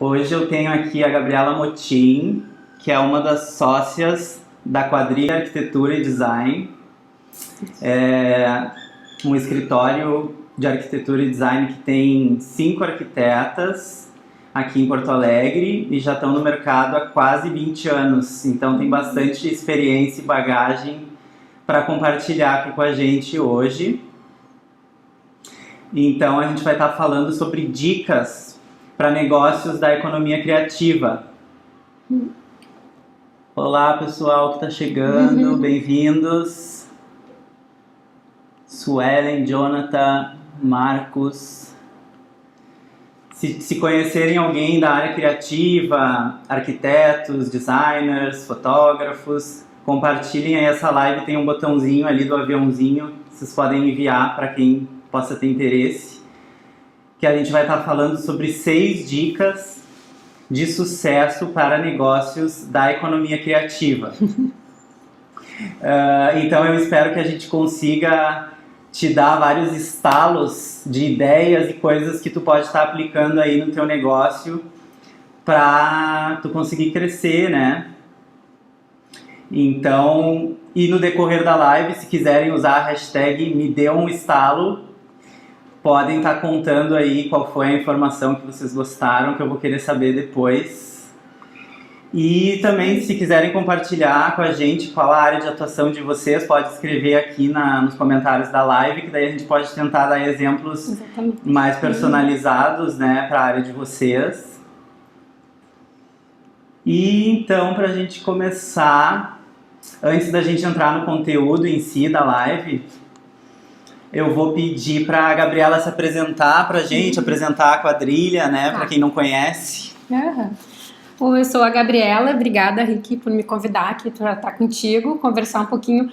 Hoje eu tenho aqui a Gabriela Motim, que é uma das sócias da Quadrilha Arquitetura e Design. É um escritório de arquitetura e design que tem 5 arquitetas aqui em Porto Alegre e já estão no mercado há quase 20 anos. Então tem bastante experiência e bagagem para compartilhar aqui com a gente hoje. Então a gente vai estar falando sobre dicas para negócios da economia criativa. Olá pessoal que está chegando, bem-vindos. Suelen, Jonathan, Marcos. Se conhecerem alguém da área criativa, arquitetos, designers, fotógrafos, compartilhem aí essa live, tem um botãozinho ali do aviãozinho, vocês podem enviar para quem possa ter interesse, que a gente vai estar falando sobre 6 dicas de sucesso para negócios da economia criativa. Então eu espero que a gente consiga te dar vários estalos de ideias e coisas que tu pode estar aplicando aí no teu negócio para tu conseguir crescer, né? Então, e no decorrer da live, se quiserem usar a hashtag me deu um estalo, podem estar contando aí qual foi a informação que vocês gostaram, que eu vou querer saber depois. E também, se quiserem compartilhar com a gente qual a área de atuação de vocês, pode escrever aqui nos comentários da live, que daí a gente pode tentar dar exemplos mais personalizados, né, para a área de vocês. E então, para a gente começar, antes da gente entrar no conteúdo em si da live, eu vou pedir para a Gabriela se apresentar para a gente, apresentar a quadrilha, né, para quem não conhece. Bom, eu sou a Gabriela, obrigada, Rick, por me convidar aqui para estar contigo, conversar um pouquinho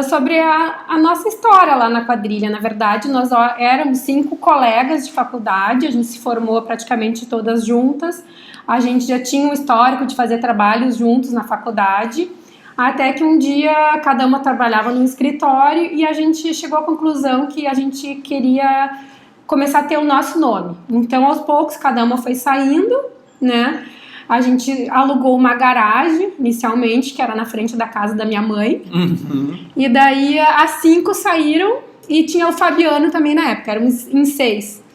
sobre a nossa história lá na quadrilha. Na verdade, nós éramos 5 colegas de faculdade, a gente se formou praticamente todas juntas, a gente já tinha um histórico de fazer trabalhos juntos na faculdade, até que um dia cada uma trabalhava num escritório e a gente chegou à conclusão que a gente queria começar a ter o nosso nome. Então, aos poucos, cada uma foi saindo, né? A gente alugou uma garagem, inicialmente, que era na frente da casa da minha mãe. E daí, as 5 saíram e tinha o Fabiano também na época, éramos em 6.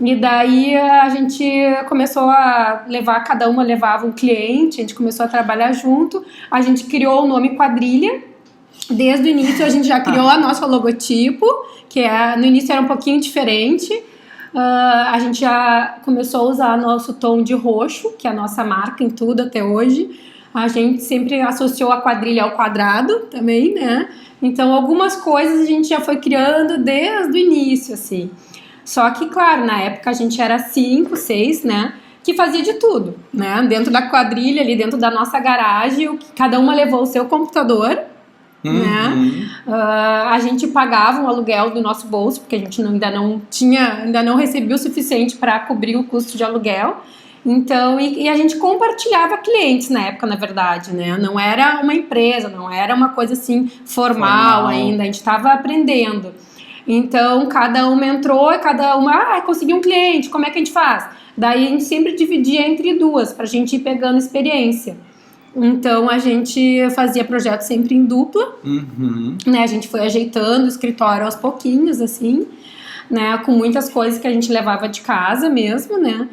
E daí, a gente começou a levar, cada uma levava um cliente, a gente começou a trabalhar junto. A gente criou o nome Quadrilha. Desde o início, a gente já criou a nossa logotipo, que no início era um pouquinho diferente. A gente já começou a usar nosso tom de roxo, que é a nossa marca em tudo até hoje. A gente sempre associou a quadrilha ao quadrado também, né? Então, algumas coisas a gente já foi criando desde o início, assim. Só que, claro, na época a gente era 5, 6, né? Que fazia de tudo, né? Dentro da quadrilha, ali dentro da nossa garagem, cada uma levou o seu computador, né? A gente pagava um aluguel do nosso bolso, porque a gente ainda não recebia o suficiente para cobrir o custo de aluguel. Então, e a gente compartilhava clientes na época, na verdade, né? Não era uma empresa, não era uma coisa assim formal ainda, a gente estava aprendendo. Então, cada uma entrou e cada uma conseguiu um cliente, como é que a gente faz? Daí a gente sempre dividia entre 2, pra gente ir pegando experiência. Então, a gente fazia projetos sempre em dupla, né? A gente foi ajeitando o escritório aos pouquinhos, assim, né? Com muitas coisas que a gente levava de casa mesmo, né?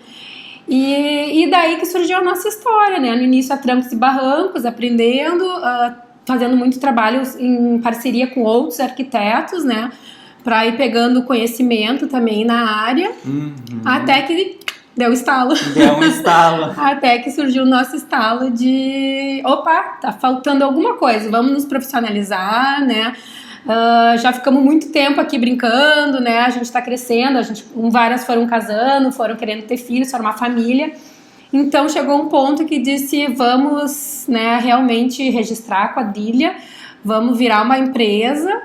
E daí que surgiu a nossa história, né? No início, a trancos e barrancos, aprendendo, fazendo muito trabalho em parceria com outros arquitetos, né? Para ir pegando conhecimento também na área, até que deu estalo. Deu um estalo. Até que surgiu o nosso estalo de... Opa, tá faltando alguma coisa, vamos nos profissionalizar, né? Já ficamos muito tempo aqui brincando, né? A gente tá crescendo, várias foram casando, foram querendo ter filhos, formar família. Então chegou um ponto que disse, vamos, né, realmente registrar a quadrilha, vamos virar uma empresa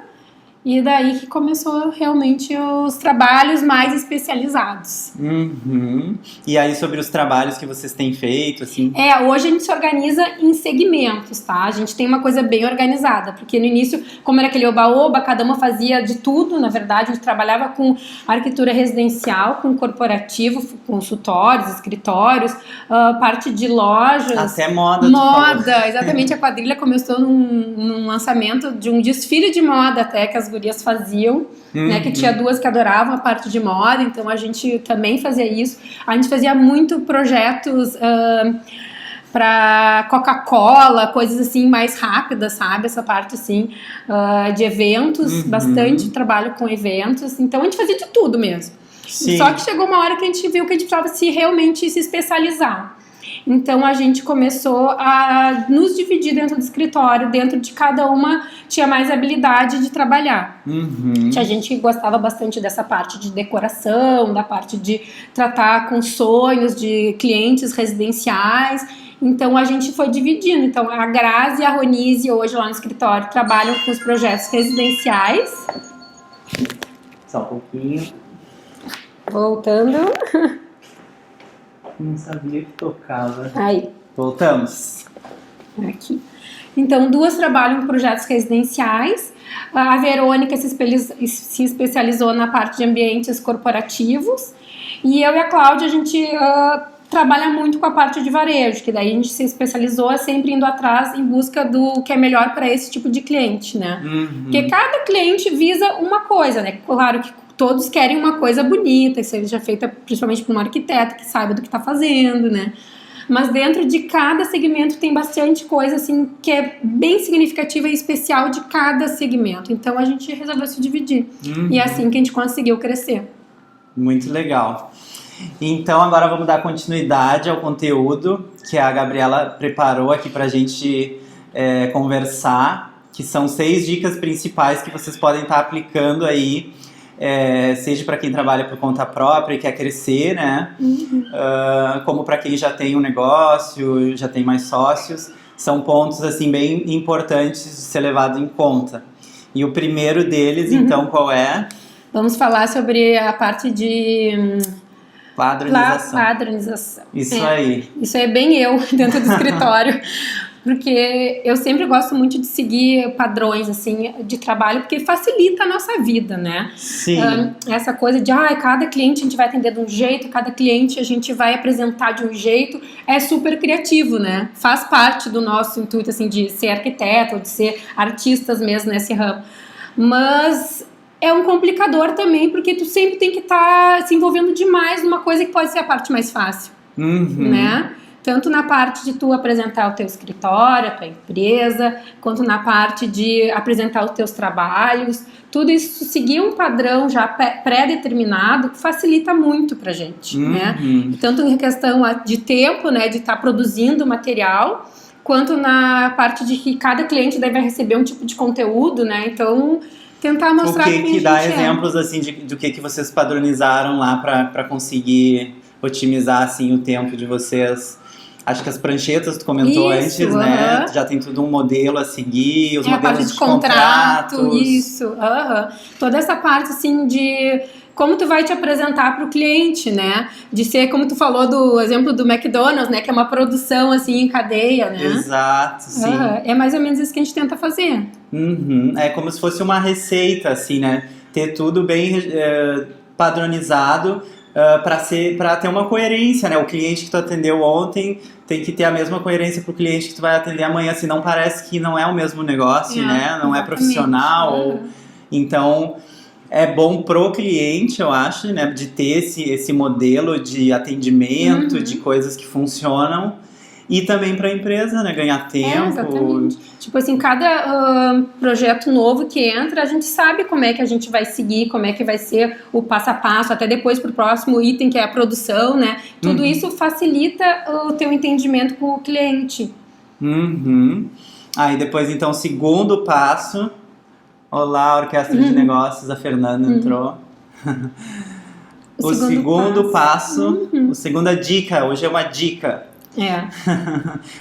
E daí que começou realmente os trabalhos mais especializados. Uhum. E aí sobre os trabalhos que vocês têm feito, assim? Hoje a gente se organiza em segmentos, tá? A gente tem uma coisa bem organizada, porque no início, como era aquele oba-oba, cada uma fazia de tudo, na verdade, a gente trabalhava com arquitetura residencial, com corporativo, consultórios, escritórios, parte de lojas. Até moda. Moda, exatamente. A quadrilha começou num lançamento de um desfile de moda até, que as gurias faziam, né, que tinha duas que adoravam a parte de moda, então a gente também fazia isso. A gente fazia muito projetos para Coca-Cola, coisas assim mais rápidas, sabe? Essa parte assim de eventos, bastante trabalho com eventos, então a gente fazia de tudo mesmo. Sim. Só que chegou uma hora que a gente viu que a gente precisava realmente se especializar. Então a gente começou a nos dividir dentro do escritório, dentro de cada uma tinha mais habilidade de trabalhar. Tinha gente que gostava bastante dessa parte de decoração, da parte de tratar com sonhos de clientes residenciais. Então a gente foi dividindo. Então a Grazi e a Ronise hoje lá no escritório trabalham com os projetos residenciais. Só um pouquinho. Voltando. Não sabia que tocava. Aí. Voltamos. Aqui. Então, duas trabalham em projetos residenciais. A Verônica se especializou na parte de ambientes corporativos. E eu e a Cláudia, a gente trabalha muito com a parte de varejo, que daí a gente se especializou sempre indo atrás em busca do que é melhor para esse tipo de cliente, né? Porque cada cliente visa uma coisa, né? Claro que todos querem uma coisa bonita, que seja feita principalmente por um arquiteto que saiba do que está fazendo, né? Mas dentro de cada segmento tem bastante coisa assim que é bem significativa e especial de cada segmento. Então a gente resolveu se dividir. E é assim que a gente conseguiu crescer. Muito legal. Então agora vamos dar continuidade ao conteúdo que a Gabriela preparou aqui pra gente conversar, que são 6 dicas principais que vocês podem estar aplicando aí, seja para quem trabalha por conta própria e quer crescer, né? Como para quem já tem um negócio, já tem mais sócios. São pontos assim bem importantes de ser levado em conta. E o primeiro deles, então, qual é? Vamos falar sobre a parte de padronização. Isso aí. Isso é bem eu dentro do escritório. Porque eu sempre gosto muito de seguir padrões, assim, de trabalho, porque facilita a nossa vida, né? Sim. Essa coisa de, cada cliente a gente vai atender de um jeito, cada cliente a gente vai apresentar de um jeito, é super criativo, né? Faz parte do nosso intuito, assim, de ser arquiteto, de ser artistas mesmo nesse ramo. Mas é um complicador também, porque tu sempre tem que estar se envolvendo demais numa coisa que pode ser a parte mais fácil, né? Tanto na parte de tu apresentar o teu escritório, a tua empresa, quanto na parte de apresentar os teus trabalhos. Tudo isso, seguir um padrão já pré-determinado, facilita muito pra gente, né? Tanto em questão de tempo, né, de estar produzindo material, quanto na parte de que cada cliente deve receber um tipo de conteúdo, né? Então, tentar mostrar o que dá exemplos assim do que vocês padronizaram lá para conseguir otimizar assim o tempo de vocês. Acho que as pranchetas tu comentou antes, né? Já tem tudo um modelo a seguir, os modelos de contrato. Isso, toda essa parte assim de como tu vai te apresentar para o cliente, né? De ser, como tu falou do exemplo do McDonald's, né? Que é uma produção assim em cadeia, né? Exato, sim. É mais ou menos isso que a gente tenta fazer. É como se fosse uma receita, assim, né? Ter tudo bem padronizado, para ter uma coerência, né? O cliente que tu atendeu ontem tem que ter a mesma coerência pro cliente que tu vai atender amanhã, senão parece que não é o mesmo negócio, né? Não é profissional. Então, é bom pro cliente, eu acho, né? De ter esse modelo de atendimento, de coisas que funcionam. E também para a empresa, né? Ganhar tempo. Exatamente. Tipo assim, cada projeto novo que entra, a gente sabe como é que a gente vai seguir, como é que vai ser o passo a passo, até depois pro próximo item, que é a produção, né? Tudo isso facilita o teu entendimento com o cliente. Aí depois, então, segundo passo. Olá, Orquestra de Negócios, a Fernanda entrou. O segundo passo, a segunda dica, hoje é uma dica.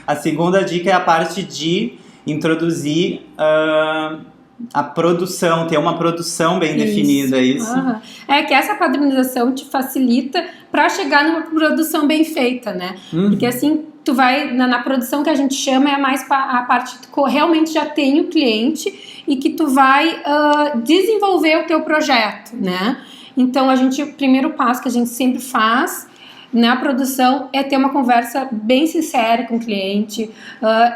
A segunda dica é a parte de introduzir a produção, ter uma produção bem definida, é isso? É que essa padronização te facilita para chegar numa produção bem feita, né? Porque assim, tu vai, na produção que a gente chama, é mais a parte que tu realmente já tem o cliente e que tu vai desenvolver o teu projeto, né? Então, o primeiro passo que a gente sempre faz na produção é ter uma conversa bem sincera com o cliente,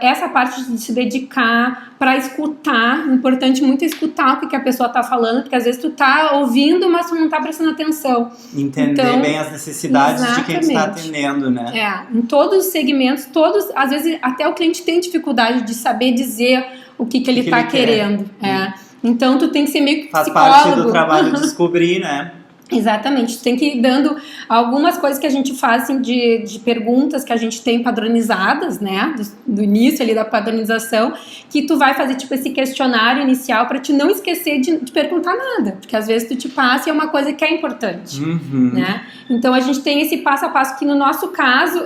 essa parte de se dedicar para escutar, importante muito escutar o que a pessoa está falando, porque às vezes tu tá ouvindo, mas tu não tá prestando atenção. Entender bem as necessidades de quem tu está atendendo, né? Em todos os segmentos, às vezes até o cliente tem dificuldade de saber dizer o que ele está querendo. Então tu tem que ser meio que psicólogo. Faz parte do trabalho de descobrir, né? Exatamente, tu tem que ir dando algumas coisas que a gente faz assim, de perguntas que a gente tem padronizadas, né, do início ali da padronização, que tu vai fazer tipo esse questionário inicial para te não esquecer de perguntar nada, porque às vezes tu te passa e é uma coisa que é importante, né? Então a gente tem esse passo a passo que no nosso caso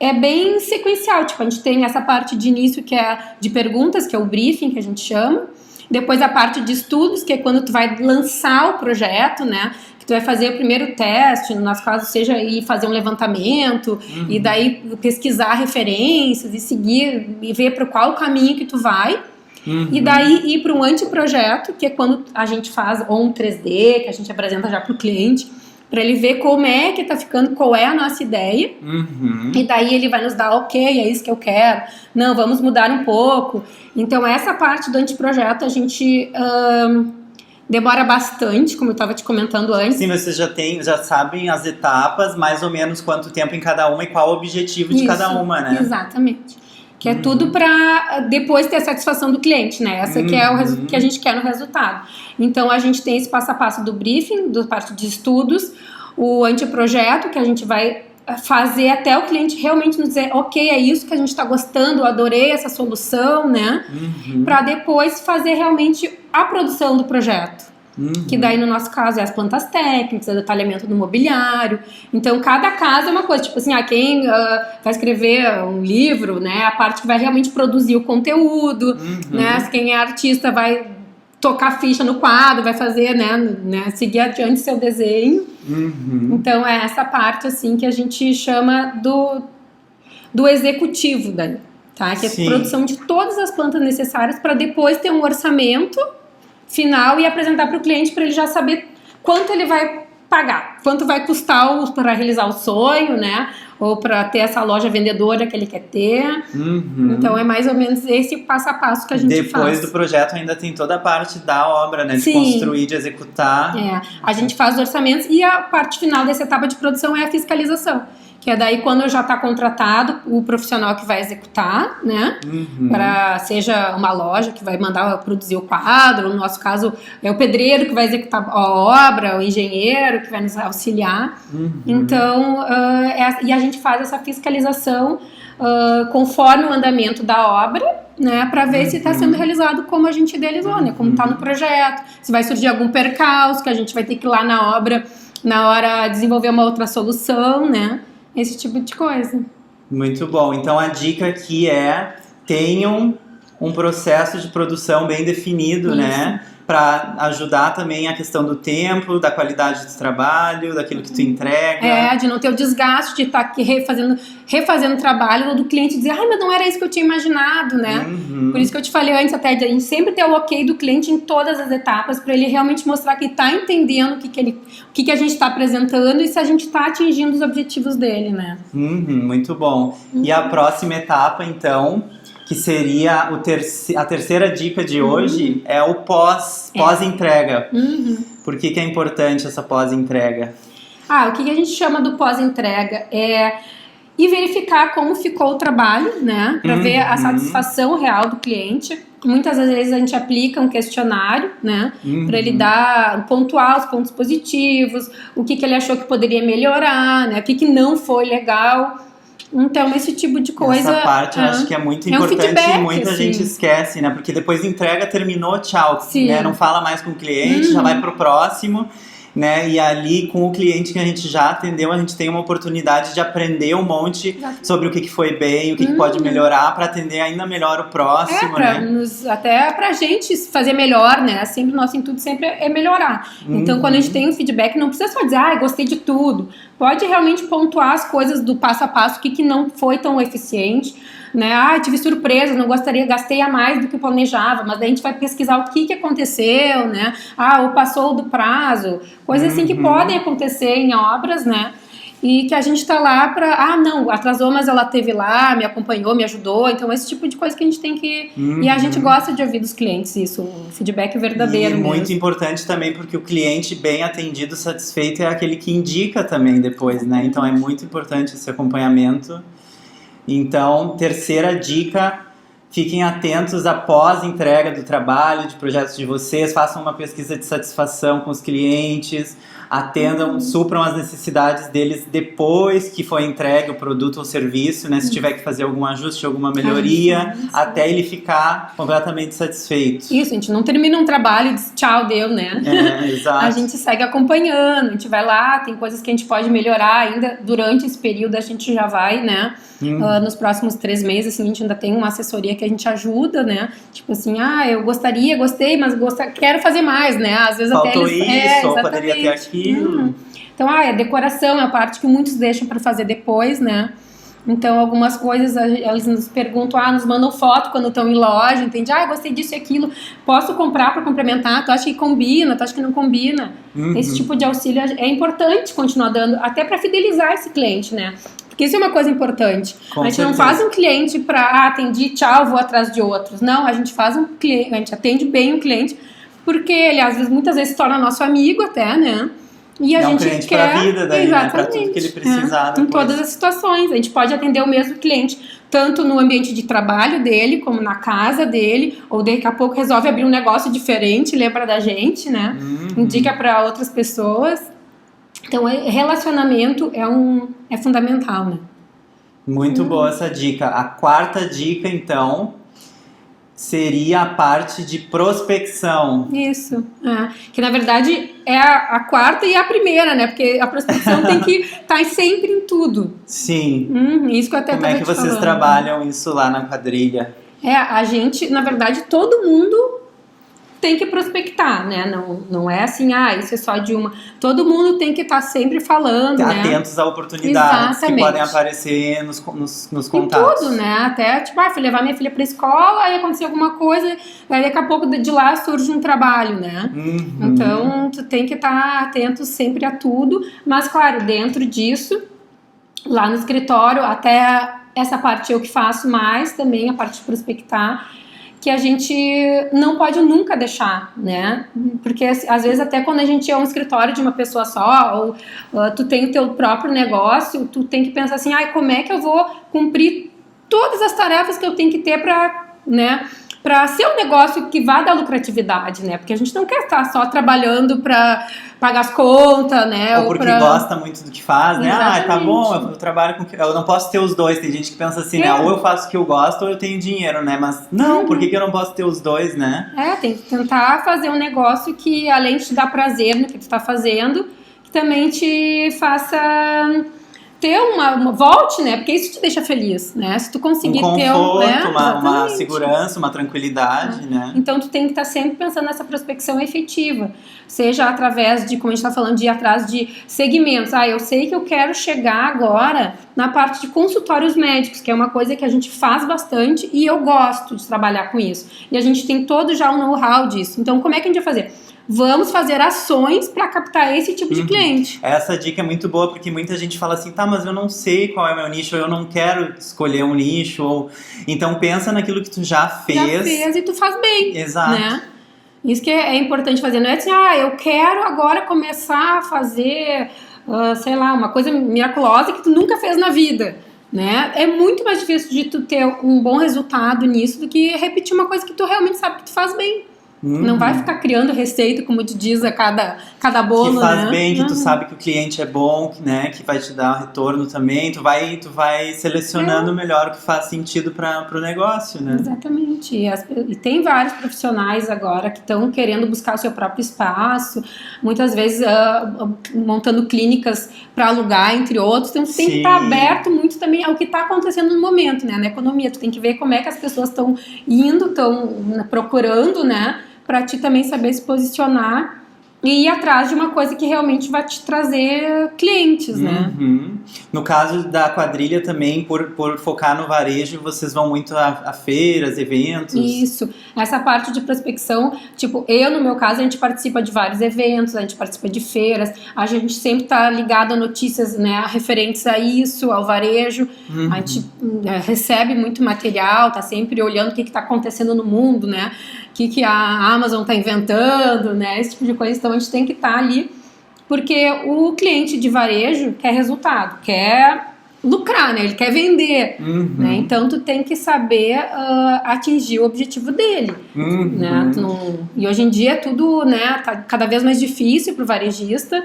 é bem sequencial, tipo a gente tem essa parte de início que é de perguntas, que é o briefing que a gente chama. Depois a parte de estudos, que é quando tu vai lançar o projeto, né? Que tu vai fazer o primeiro teste, no nosso caso seja ir fazer um levantamento, e daí pesquisar referências e seguir e ver para qual caminho que tu vai. E daí ir para um anteprojeto, que é quando a gente faz ou um 3D, que a gente apresenta já para o cliente, para ele ver como é que tá ficando, qual é a nossa ideia, e daí ele vai nos dar, ok, é isso que eu quero, não, vamos mudar um pouco. Então essa parte do anteprojeto a gente demora bastante, como eu estava te comentando antes. Sim, vocês já sabem as etapas, mais ou menos quanto tempo em cada uma e qual o objetivo de cada uma, né? Exatamente. Que é tudo para depois ter a satisfação do cliente, né? Essa que é o que a gente quer no resultado. Então, a gente tem esse passo a passo do briefing, da parte de estudos, o anteprojeto, que a gente vai fazer até o cliente realmente nos dizer, ok, é isso que a gente está gostando, eu adorei essa solução, né? Para depois fazer realmente a produção do projeto. Que daí no nosso caso é as plantas técnicas, o detalhamento do mobiliário. Então cada caso é uma coisa, tipo assim, quem vai escrever um livro, né, a parte que vai realmente produzir o conteúdo, né, quem é artista vai tocar ficha no quadro, vai fazer, né, seguir adiante seu desenho. Então é essa parte assim que a gente chama do executivo daí, tá? Que é a produção de todas as plantas necessárias para depois ter um orçamento final e apresentar para o cliente para ele já saber quanto ele vai pagar, quanto vai custar para realizar o sonho, né? Ou para ter essa loja vendedora que ele quer ter. Então é mais ou menos esse passo a passo que a gente faz. Depois do projeto ainda tem toda a parte da obra, né? De construir, de executar. A gente faz os orçamentos e a parte final dessa etapa de produção é a fiscalização. Que é daí quando já está contratado o profissional que vai executar, né? Para seja uma loja que vai mandar produzir o quadro, no nosso caso é o pedreiro que vai executar a obra, o engenheiro que vai nos auxiliar. Então, e a gente faz essa fiscalização conforme o andamento da obra, né? Para ver se está sendo realizado como a gente idealizou, né? Como está no projeto, se vai surgir algum percalço que a gente vai ter que ir lá na obra, na hora desenvolver uma outra solução, né? Esse tipo de coisa. Muito bom. Então a dica aqui é tenham um processo de produção bem definido, né? Para ajudar também a questão do tempo, da qualidade do trabalho, daquilo que tu entrega. De não ter o desgaste de estar aqui refazendo o trabalho do cliente dizer, mas não era isso que eu tinha imaginado, né? Por isso que eu te falei antes até, de a gente sempre ter o ok do cliente em todas as etapas, para ele realmente mostrar que está entendendo o que a gente está apresentando e se a gente está atingindo os objetivos dele, né? Muito bom. E a próxima etapa, então, que seria a terceira dica de hoje, é o pós-entrega. Por que é importante essa pós-entrega? O que a gente chama do pós-entrega é ir verificar como ficou o trabalho, né? Para ver a satisfação real do cliente. Muitas vezes a gente aplica um questionário, né? Para ele pontuar os pontos positivos, o que ele achou que poderia melhorar, né? O que não foi legal. Então, esse tipo de coisa... Essa parte eu acho que é muito importante feedback, e muita gente esquece, né? Porque depois entrega, terminou, tchau. Né? Não fala mais com o cliente, já vai pro próximo. né? E ali, com o cliente que a gente já atendeu, a gente tem uma oportunidade de aprender um monte sobre o que foi bem, o que pode melhorar para atender ainda melhor o próximo, né? Até pra gente fazer melhor, né? Sempre o nosso intuito sempre é melhorar. Então, quando a gente tem um feedback, não precisa só dizer, gostei de tudo. Pode realmente pontuar as coisas do passo a passo, o que não foi tão eficiente, né? Tive surpresa, não gastei a mais do que eu planejava, mas daí a gente vai pesquisar o que aconteceu, né? Ou passou do prazo, coisas assim que podem acontecer em obras, né? E que a gente tá lá pra, não, atrasou, mas ela esteve lá, me acompanhou, me ajudou. Então, esse tipo de coisa que a gente tem que... E a gente gosta de ouvir dos clientes isso, um feedback verdadeiro mesmo. Muito importante também, porque o cliente bem atendido, satisfeito, é aquele que indica também depois, né? Então, é muito importante esse acompanhamento. Então, terceira dica, fiquem atentos após a entrega do trabalho, de projetos de vocês, façam uma pesquisa de satisfação com os clientes, atendam, supram as necessidades deles depois que foi entregue o produto ou serviço, né? Se tiver que fazer algum ajuste, alguma melhoria, até ele ficar completamente satisfeito. Isso, a gente não termina um trabalho e diz tchau, deu, né? Exato. A gente segue acompanhando, a gente vai lá, tem coisas que a gente pode melhorar ainda durante esse período, a gente já vai, né? Nos próximos 3 meses, assim, a gente ainda tem uma assessoria que a gente ajuda, né? Tipo assim, eu gostei, mas quero fazer mais, né? Às vezes faltou até eles... isso, ou poderia ter aquilo. Então, a decoração é a parte que muitos deixam para fazer depois, né? Então, algumas coisas, eles nos perguntam, nos mandam foto quando estão em loja, entende? Gostei disso e aquilo, posso comprar para complementar? Tu acha que combina? Tu acha que não combina? Esse tipo de auxílio é importante continuar dando, até para fidelizar esse cliente, né? Porque isso é uma coisa importante. A gente não faz um cliente para, atendi, tchau, vou atrás de outros. Não, a gente faz um cliente, a gente atende bem o cliente, porque ele, às vezes, muitas vezes se torna nosso amigo até, né? E a gente cliente quer... pra vida daí, né? Pra tudo que ele precisar depois. Em todas as situações. A gente pode atender o mesmo cliente, tanto no ambiente de trabalho dele, como na casa dele, ou daqui a pouco resolve abrir um negócio diferente, lembra da gente, né? Indica para outras pessoas. Então, relacionamento é fundamental, né? Muito boa essa dica. A quarta dica, então, seria a parte de prospecção. Isso. Que, na verdade, é a quarta e a primeira, né? Porque a prospecção tem que estar sempre em tudo. Sim. Isso que eu até Como é que vocês falando. trabalham isso lá na quadrilha? A gente, na verdade, todo mundo tem que prospectar, né? Não é assim, isso é só de uma. Todo mundo tem que estar sempre falando, né? Atentos a oportunidades que podem aparecer nos contatos. Em tudo, né? Até, fui levar minha filha pra escola, aí aconteceu alguma coisa, aí daqui a pouco de lá surge um trabalho, né? Então, tu tem que estar atento sempre a tudo, mas, claro, dentro disso, lá no escritório, até essa parte eu que faço mais também, a parte de prospectar, que a gente não pode nunca deixar, né? Porque às vezes até quando a gente é um escritório de uma pessoa só, ou tu tem o teu próprio negócio, tu tem que pensar assim, como é que eu vou cumprir todas as tarefas que eu tenho que ter para, né, para ser um negócio que vá dar lucratividade, né? Porque a gente não quer estar só trabalhando para pagar as contas, né? Ou porque gosta muito do que faz, né? Tá bom, eu trabalho com... Eu não posso ter os dois. Tem gente que pensa assim, né? Ou eu faço o que eu gosto ou eu tenho dinheiro, né? Mas não, por que eu não posso ter os dois, né? Tem que tentar fazer um negócio que, além de te dar prazer no que tu tá fazendo, que também te faça... ter uma volte, né? Porque isso te deixa feliz, né? Se tu conseguir ter uma segurança, uma tranquilidade, né? Então tu tem que estar sempre pensando nessa prospecção efetiva, seja através de, como a gente está falando, de ir atrás de segmentos. Eu sei que eu quero chegar agora na parte de consultórios médicos, que é uma coisa que a gente faz bastante e eu gosto de trabalhar com isso. E a gente tem todo já o know-how disso. Então como é que a gente vai fazer? Vamos fazer ações para captar esse tipo de cliente. Essa dica é muito boa, porque muita gente fala assim, mas eu não sei qual é o meu nicho, eu não quero escolher um nicho. Então pensa naquilo que tu já fez. Já fez e tu faz bem. Exato. Né? Isso que é importante fazer. Não é assim, eu quero agora começar a fazer, sei lá, uma coisa miraculosa que tu nunca fez na vida. Né? É muito mais difícil de tu ter um bom resultado nisso do que repetir uma coisa que tu realmente sabe que tu faz bem. Não vai ficar criando receita, como tu diz, a cada bolo, que faz né? bem, que tu sabe que o cliente é bom, né? Que vai te dar retorno também. Tu vai selecionando melhor o que faz sentido para o negócio, né? Exatamente. E tem vários profissionais agora que estão querendo buscar o seu próprio espaço, muitas vezes montando clínicas para alugar, entre outros. Então, tu tem que estar aberto muito também ao que está acontecendo no momento, né? Na economia, tu tem que ver como é que as pessoas estão indo, estão procurando, né? Para ti também saber se posicionar e ir atrás de uma coisa que realmente vai te trazer clientes, né? No caso da quadrilha também, por focar no varejo, vocês vão muito a feiras, eventos? Isso. Essa parte de prospecção, tipo, no meu caso, a gente participa de vários eventos, a gente participa de feiras, a gente sempre está ligado a notícias, né, referentes a isso, ao varejo, a gente recebe muito material, tá sempre olhando o que está acontecendo no mundo, né, o que a Amazon está inventando, né, esse tipo de coisa. Então a gente tem que estar ali, porque o cliente de varejo quer resultado, quer lucrar, né? Ele quer vender, né? Então tu tem que saber atingir o objetivo dele, né? E hoje em dia tudo, né, tá cada vez mais difícil para o varejista.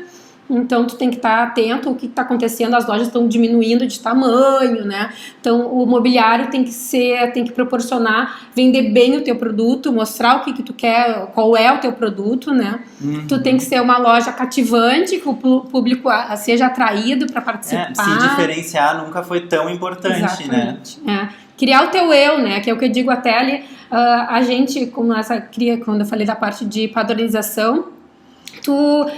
Então tu tem que estar atento ao que está acontecendo, as lojas estão diminuindo de tamanho, né? Então o mobiliário tem que proporcionar, vender bem o teu produto, mostrar o que tu quer, qual é o teu produto, né? Tu tem que ser uma loja cativante, que o público seja atraído para participar. Se diferenciar nunca foi tão importante, exatamente, né? Criar o teu eu, né? Que é o que eu digo até ali, a gente, quando eu falei da parte de padronização, tu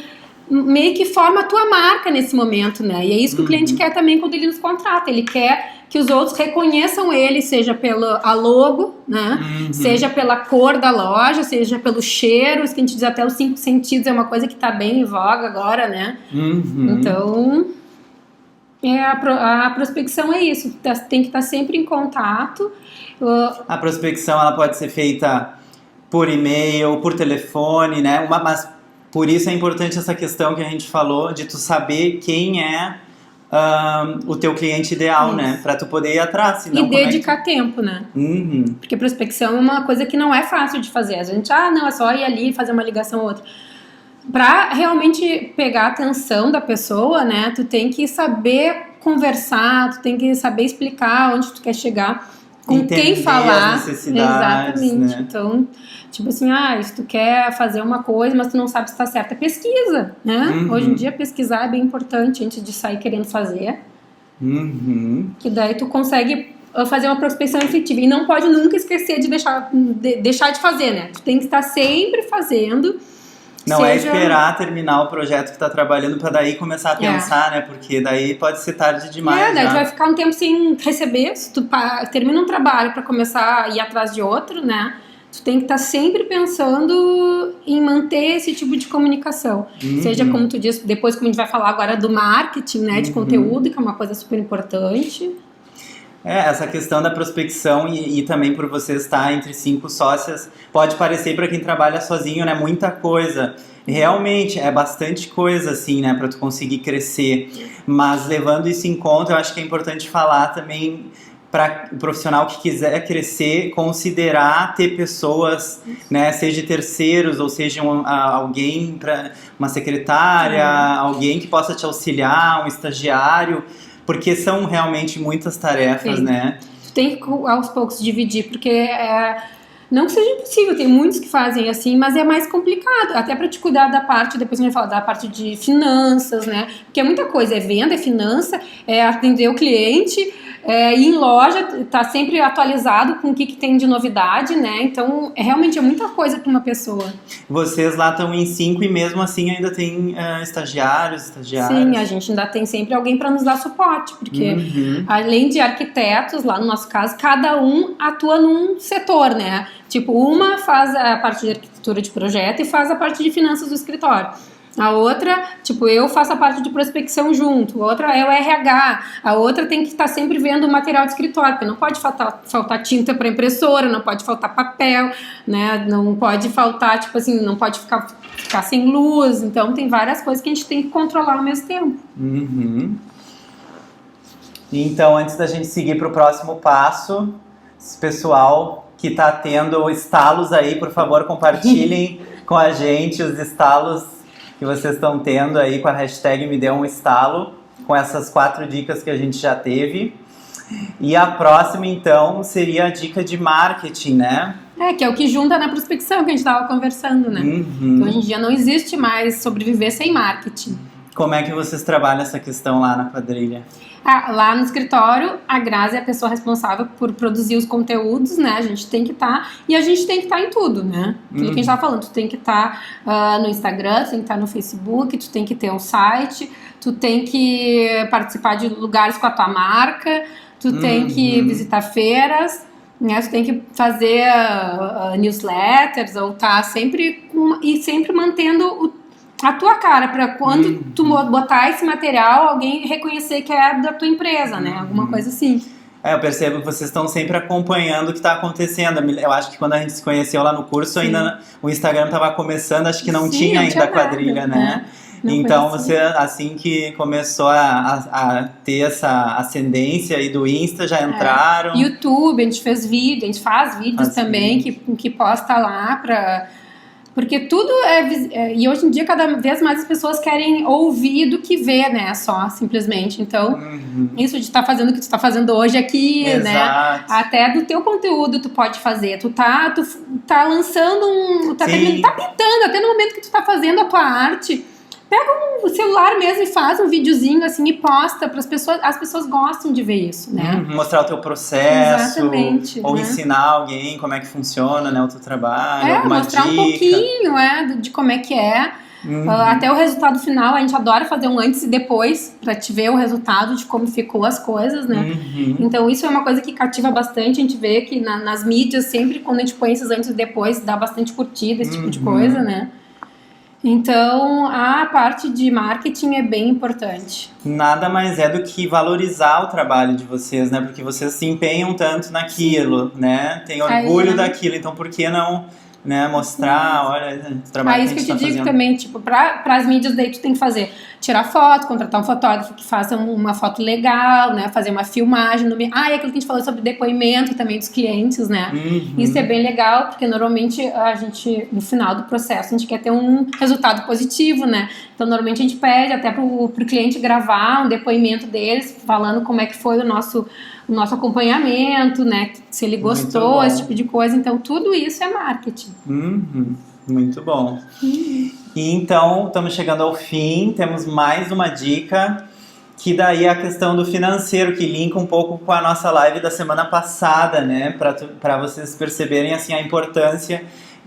meio que forma a tua marca nesse momento, né? E é isso que o cliente quer também quando ele nos contrata. Ele quer que os outros reconheçam ele, seja pela logo, né? Seja pela cor da loja, seja pelo cheiro. Isso que a gente diz, até os 5 sentidos é uma coisa que tá bem em voga agora, né? Então, a prospecção é isso. Tem que estar sempre em contato. A prospecção, ela pode ser feita por e-mail, por telefone, né? Mas por isso é importante essa questão que a gente falou, de tu saber quem é o teu cliente ideal, isso, né? Pra tu poder ir atrás. Senão, e dedicar tempo, né? Porque prospecção é uma coisa que não é fácil de fazer. A gente, não, é só ir ali e fazer uma ligação ou outra. Pra realmente pegar a atenção da pessoa, né? Tu tem que saber conversar, tu tem que saber explicar onde tu quer chegar, com entender quem falar. As necessidades, exatamente, né? Então, tipo assim, se tu quer fazer uma coisa, mas tu não sabe se tá certa, pesquisa, né? Hoje em dia pesquisar é bem importante antes de sair querendo fazer. Que daí tu consegue fazer uma prospecção efetiva. E não pode nunca esquecer de deixar de fazer, né? Tu tem que estar sempre fazendo. Não é esperar terminar o projeto que tá trabalhando para daí começar a pensar, né? Porque daí pode ser tarde demais. Daí tu vai ficar um tempo sem receber. Se tu termina um trabalho para começar a ir atrás de outro, né? Tu tem que estar sempre pensando em manter esse tipo de comunicação. Seja, como tu disse, depois como a gente vai falar agora do marketing, né? De conteúdo, que é uma coisa super importante. Essa questão da prospecção e também por você estar entre 5 sócias, pode parecer para quem trabalha sozinho, né, muita coisa. Realmente, é bastante coisa, assim, né, para tu conseguir crescer. Mas levando isso em conta, eu acho que é importante falar também para o profissional que quiser crescer, considerar ter pessoas, né, seja terceiros ou seja alguém, uma secretária, alguém que possa te auxiliar, um estagiário, porque são realmente muitas tarefas, né? Tu tem que aos poucos dividir, porque não que seja impossível, tem muitos que fazem assim, mas é mais complicado, até para te cuidar da parte, depois a gente vai falar da parte de finanças, né? Porque é muita coisa, é venda, é finança, é atender o cliente, ir em loja, tá sempre atualizado com o que tem de novidade, né? Então, realmente é muita coisa para uma pessoa. Vocês lá estão em 5 e mesmo assim ainda tem estagiárias? Sim, a gente ainda tem sempre alguém para nos dar suporte, porque além de arquitetos, lá no nosso caso, cada um atua num setor, né? Tipo, uma faz a parte de arquitetura de projeto e faz a parte de finanças do escritório. A outra, tipo, eu faço a parte de prospecção junto, a outra é o RH, a outra tem que estar sempre vendo o material de escritório, porque não pode faltar tinta para impressora, não pode faltar papel, né, não pode faltar, tipo assim, não pode ficar sem luz, então tem várias coisas que a gente tem que controlar ao mesmo tempo. Então, antes da gente seguir para o próximo passo, esse pessoal que tá tendo estalos aí, por favor, compartilhem com a gente os estalos que vocês estão tendo aí com a hashtag Me Deu um Estalo, com essas 4 dicas que a gente já teve. E a próxima, então, seria a dica de marketing, né? Que é o que junta na prospecção que a gente estava conversando, né? Que hoje em dia não existe mais sobreviver sem marketing. Como é que vocês trabalham essa questão lá na quadrilha? Lá no escritório, a Grazi é a pessoa responsável por produzir os conteúdos, né? A gente tem que estar, e a gente tem que estar em tudo, né? Aquilo que a gente estava falando, tu tem que estar no Instagram, tu tem que estar no Facebook, tu tem que ter um site, tu tem que participar de lugares com a tua marca, tu tem que visitar feiras, né? Tu tem que fazer newsletters, ou estar sempre sempre mantendo a tua cara, para quando tu botar esse material, alguém reconhecer que é da tua empresa, né? Alguma coisa assim. Eu percebo que vocês estão sempre acompanhando o que está acontecendo. Eu acho que quando a gente se conheceu lá no curso, ainda o Instagram estava começando, acho que não tinha ainda a quadrilha, né? Então você, assim que começou a ter essa ascendência aí do Insta, já entraram. YouTube, a gente fez vídeo, a gente faz vídeos também que posta lá porque tudo e hoje em dia cada vez mais as pessoas querem ouvir do que ver, né, só, simplesmente. Então, isso de estar fazendo o que tu tá fazendo hoje aqui, né, até do teu conteúdo tu pode fazer, tu tá lançando tá pintando, até no momento que tu tá fazendo a tua arte, pega um celular mesmo e faz um videozinho assim e posta para as pessoas gostam de ver isso, né? Mostrar o teu processo. Exatamente, ou né? Ensinar alguém como é que funciona, né, o teu trabalho, alguma mostrar dica. um pouquinho, de como é que é. Até o resultado final, a gente adora fazer um antes e depois, pra te ver o resultado de como ficou as coisas, né? Então isso é uma coisa que cativa bastante, a gente vê que nas mídias, sempre quando a gente põe esses antes e depois, dá bastante curtida, esse tipo de coisa, né? Então, a parte de marketing é bem importante. Nada mais é do que valorizar o trabalho de vocês, né? Porque vocês se empenham tanto naquilo, né? Tem orgulho daquilo, então por que não, né, mostrar, olha, o trabalho que a gente tá fazendo. Isso que eu te digo também, tipo, para as mídias daí tu tem que fazer, tirar foto, contratar um fotógrafo que faça uma foto legal, né, fazer uma filmagem, e aquilo que a gente falou sobre depoimento também dos clientes, né, isso é bem legal, porque normalmente a gente, no final do processo, a gente quer ter um resultado positivo, né, então normalmente a gente pede até pro cliente gravar um depoimento deles, falando como é que foi o nosso acompanhamento, né? Se ele gostou, esse tipo de coisa. Então, tudo isso é marketing. Muito bom. E então, estamos chegando ao fim. Temos mais uma dica, que daí é a questão do financeiro, que linka um pouco com a nossa live da semana passada, né? Para vocês perceberem, assim, a importância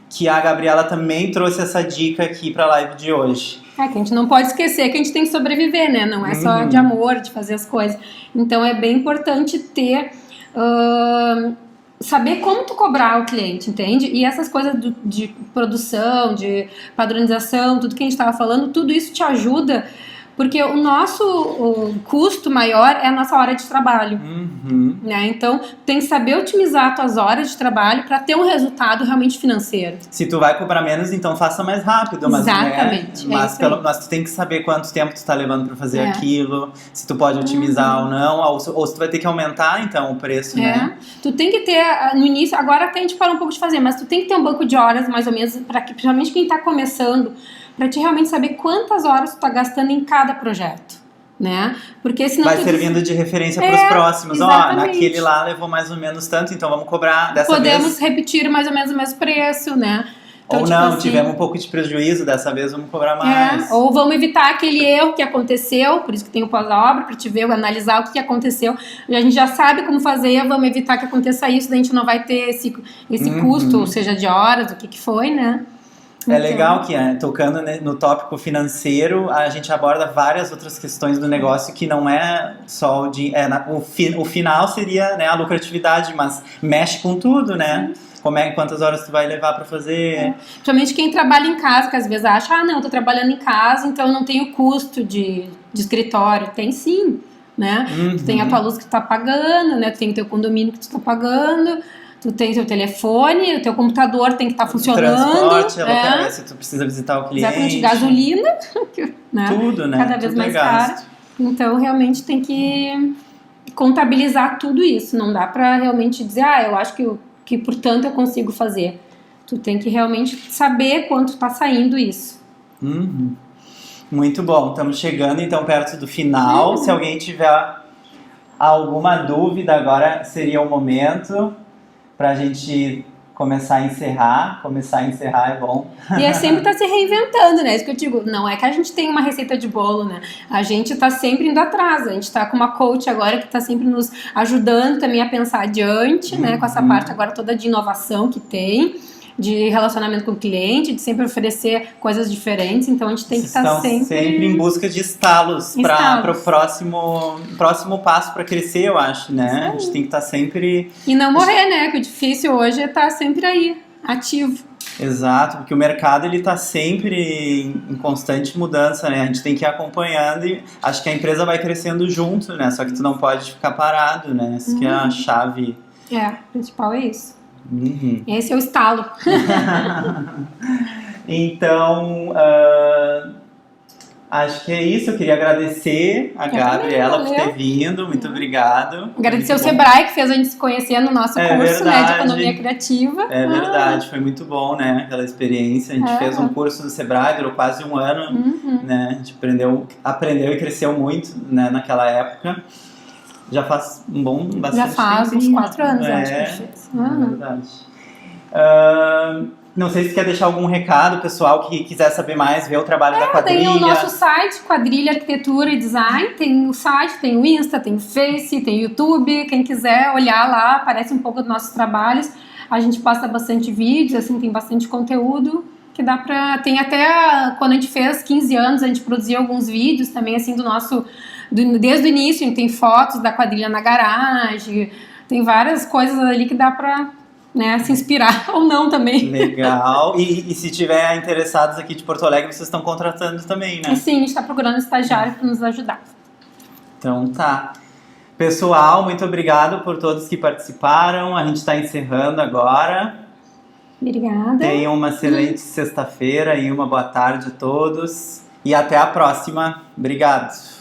que a Gabriela também trouxe essa dica aqui para a live de hoje. Que a gente não pode esquecer que a gente tem que sobreviver, né? Não é só de amor, de fazer as coisas. Então é bem importante ter... saber como tu cobrar o cliente, entende? E essas coisas de produção, de padronização, tudo que a gente estava falando, tudo isso te ajuda... Porque o custo maior é a nossa hora de trabalho, né? Então, tem que saber otimizar as tuas horas de trabalho para ter um resultado realmente financeiro. Se tu vai cobrar menos, então faça mais rápido. Exatamente. Mas tu tem que saber quanto tempo tu tá levando para fazer aquilo, se tu pode otimizar ou não, ou se tu vai ter que aumentar, então, o preço, né? Tu tem que ter, no início, agora até a gente parou um pouco de fazer, mas tu tem que ter um banco de horas, mais ou menos, para que, principalmente quem tá começando, para te realmente saber quantas horas tu tá gastando em cada projeto, né? Porque senão vai servindo de referência para os próximos. Naquele lá levou mais ou menos tanto, então vamos cobrar dessa vez. Podemos repetir mais ou menos o mesmo preço, né? Então, ou não, tivemos um pouco de prejuízo, dessa vez vamos cobrar mais. Ou vamos evitar aquele erro que aconteceu, por isso que tem o pós-obra, para te ver, analisar o que aconteceu. A gente já sabe como fazer, vamos evitar que aconteça isso, daí a gente não vai ter esse custo, ou seja, de horas, o que foi, né? É legal que, tocando no tópico financeiro, a gente aborda várias outras questões do negócio que não é só o final seria, né, a lucratividade, mas mexe com tudo, né? Quantas horas tu vai levar pra fazer. Principalmente quem trabalha em casa, que às vezes acha, não, eu tô trabalhando em casa, então eu não tenho custo de escritório. Tem sim, né? Tu tem a tua luz que tu tá pagando, né? Tu tem o teu condomínio que tu tá pagando. Tu tem teu telefone, o teu computador tem que estar funcionando. Transporte, se tu precisa visitar o cliente. Exatamente, gasolina, né? Tudo, né? Cada vez mais caro. Então, realmente tem que contabilizar tudo isso. Não dá pra realmente dizer, eu acho que que portanto eu consigo fazer. Tu tem que realmente saber quanto está saindo isso. Muito bom, estamos chegando então perto do final. Se alguém tiver alguma dúvida, agora seria o momento para a gente começar a encerrar. Começar a encerrar é bom. E é sempre tá se reinventando, né? Isso que eu digo, não é que a gente tem uma receita de bolo, né? A gente tá sempre indo atrás. A gente tá com uma coach agora que tá sempre nos ajudando também a pensar adiante, né? Com essa parte agora toda de inovação que tem, de relacionamento com o cliente, de sempre oferecer coisas diferentes. Então a gente tem que estar sempre em busca de estalos para o próximo passo para crescer, eu acho, né? A gente tem que estar sempre... E não morrer, né? Que o difícil hoje é estar sempre aí, ativo. Exato, porque o mercado ele tá sempre em constante mudança, né? A gente tem que ir acompanhando e acho que a empresa vai crescendo junto, né? Só que tu não pode ficar parado, né? Essa que é a chave. O principal é isso. Esse é o estalo. Então, acho que é isso. Eu queria agradecer a Gabriela por ter vindo. Muito obrigado. Agradecer ao Sebrae que fez a gente se conhecer no nosso curso, né, de Economia Criativa. É verdade, foi muito bom, né? Aquela experiência. A gente fez um curso no Sebrae, durou quase um ano. Né? A gente aprendeu e cresceu muito, né, naquela época. Já faz bastante Já faz uns 4 anos, acho que fez. É verdade. Não sei se quer deixar algum recado, pessoal que quiser saber mais, ver o trabalho da Quadrilha. Tem o nosso site, Quadrilha Arquitetura e Design, tem o site, tem o Insta, tem o Face, tem o YouTube, quem quiser olhar lá, aparece um pouco dos nossos trabalhos. A gente posta bastante vídeos, assim, tem bastante conteúdo que dá pra... Tem até, quando a gente fez 15 anos, a gente produziu alguns vídeos também, assim, do nosso... Desde o início, a gente tem fotos da quadrilha na garagem, tem várias coisas ali que dá pra, né, se inspirar ou não também. Legal. E se tiver interessados aqui de Porto Alegre, vocês estão contratando também, né? Sim, a gente está procurando estagiário para nos ajudar. Então tá. Pessoal, muito obrigado por todos que participaram. A gente está encerrando agora. Obrigada. Tenham uma excelente sexta-feira e uma boa tarde a todos. E até a próxima. Obrigado.